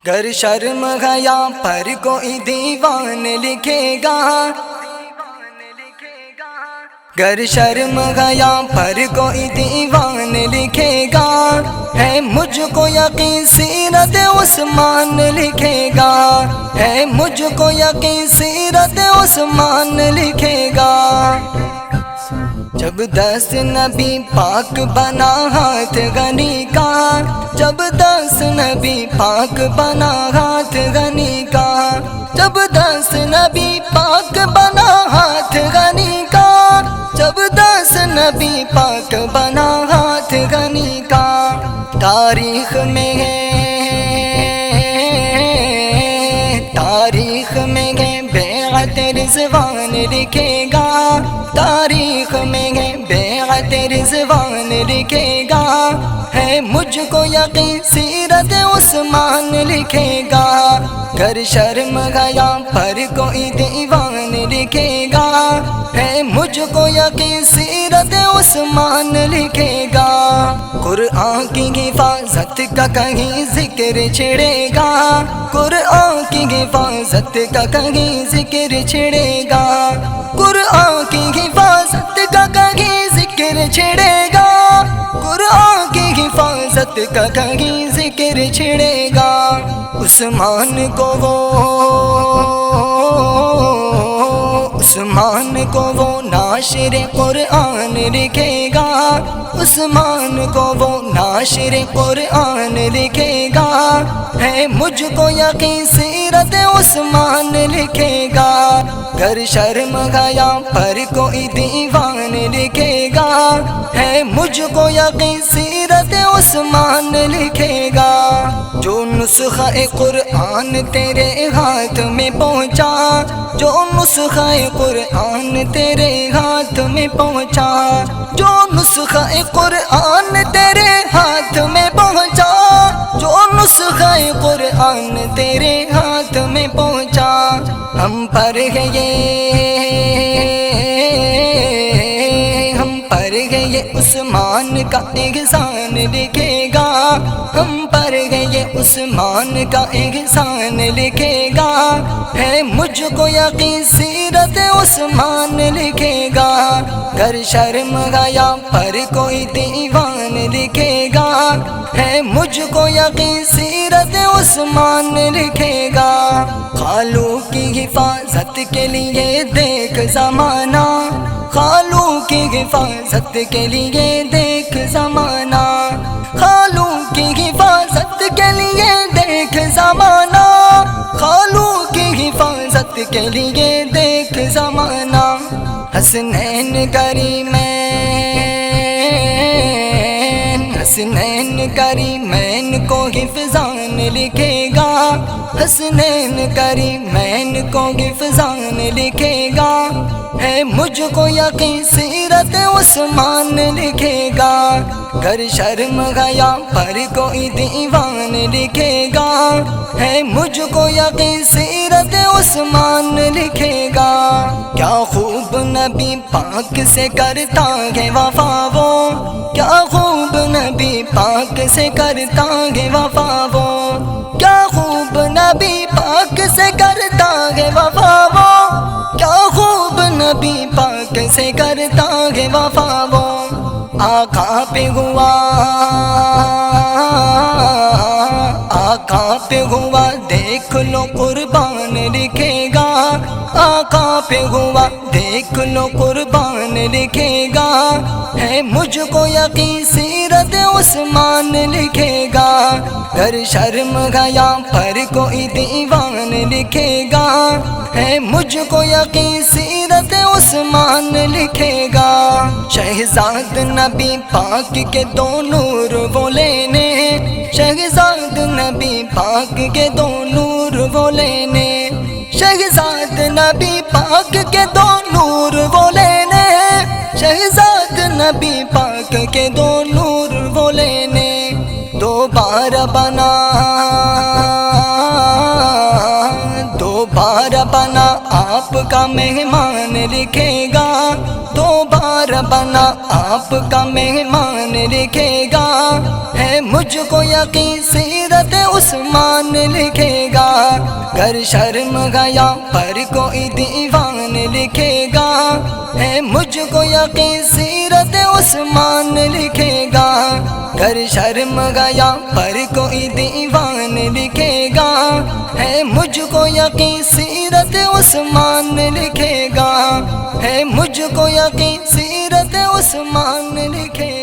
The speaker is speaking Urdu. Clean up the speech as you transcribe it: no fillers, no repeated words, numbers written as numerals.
گر شرم گیا پر کوئی دیوان لکھے گا، گر شرم گیا پر کوئی دیوان لکھے گا، ہے مجھ کو یقین سیرت عثمان لکھے گا، ہے مجھ کو یقین سیرت عثمان لکھے گا۔ جب دست نبی پاک بنا ہاتھ غنی کا، جب دست نبی پاک بنا ہاتھ غنی کا، جب دست نبی پاک بنا ہاتھ غنی کا، جب دست نبی پاک بنا ہاتھ غنی کا، تاریخ میں ہے، تاریخ میں ہے بیعت رضوان لکھے گا، تاریخ میں ہے بیعت رضوان لکھے گا، ہے مجھ کو یقین سیرت عثمان لکھے گا، گر شرم گیا پر کوئی دیوان لکھے گا، ہے مجھ کو یقین سیرت عثمان لکھے گا۔ قرآن کی حفاظت کا کہیں ذکر چھڑے گا، قرآن کی حفاظت کا کہیں ذکر چھڑے گا، قرآن کی حفاظت کا کہیں ذکر چھڑے گا، قرآن کی حفاظت کا کہیں ذکر چھڑے گا۔ عثمان کو وہ، عثمان کو وہ ناشر قرآن لکھے گا، عثمان کو وہ ناشر قرآن لکھے گا، ہے مجھ کو یقین سیرت عثمان لکھے گا، گر شرم گیا پر کوئی دیوان لکھے گا، ہے مجھ کو یقین سیرت عثمان لکھے گا۔ جو نسخہ قرآن تیرے ہاتھ میں پہنچا، جو نسخہ قرآن تیرے ہاتھ میں پہنچا، جو نسخہ قرآن تیرے ہاتھ میں پہنچا، جو نسخہ قرآن تیرے ہاتھ میں پہنچا، ہم پر گئے، ہم پر گئے عثمان کا احسان لکھے گا، ہم پر گئے عثمان کا احسان لکھے گا، ہے مجھ کو یقین سیرت عثمان لکھے گا، گر شرم گیا پر کوئی دیوان لکھے گا، ہے مجھ کو یقین سیرت عثمان لکھے گا۔ خالو کی حفاظت کے لیے دیکھ زمانہ، خالو کی حفاظت کے لیے دیکھ زمانہ، خالو کی حفاظت کے لیے دیکھ زمانہ، خالو کی حفاظت کے لیے دیکھ زمانہ، حسنین کریمین، حسنین کریمین کو حفظان لکھے گا، حسنین کریمین کو حفظان لکھے گا، ہے مجھ کو یقین سیرت عثمان لکھے گا، گر شرم گیا پر کوئی دیوان لکھے گا، ہے مجھ کو یقین سیرت عثمان لکھے گا۔ کیا خوب نبی پاک سے کرتا ہے وفا وہ، کیا خوب نبی پاک سے کرتا ہے وفا وہ، کیا خوب نبی پاک سے کرتا ہے وفا وہ، کیا خوب نبی پاک سے کرتا ہے وفا وہ، آقا پہ ہوا، آقا پہ ہوا دیکھ لو قربان لکھے گا، آقا پہ ہوا دیکھ لو قربان لکھے گا، ہے مجھ کو یقین سیرت عثمان لکھے گا، گر شرم گیا پر کوئی دیوان لکھے گا، ہے مجھ کو یقین سیرت عثمان لکھے گا۔ شہزاد نبی پاک کے دو نور وہ لینے، شہزاد نبی پاک کے دو نور وہ لینے، شہزاد نبی پاک کے دو نور وہ لینے، شہزاد نبی پاک کے دو نور وہ لینے، دوبارہ بنا، دوبارہ بنا آپ کا مہمان لکھے گا، دوبارہ بنا آپ کا مہمان لکھے گا، ہے مجھ کو یقین سیرت سیرت عثمان لکھے گا، گر شرم گیا پر کوئی دیوان لکھے گا، ہے مجھ کو یقین سیرت عثمان لکھے گا، گر شرم گیا پر کوئی دیوان لکھے گا، ہے مجھ کو یقین سیرت عثمان لکھے گا، ہے مجھ کو یقین سیرت عثمان لکھے گا۔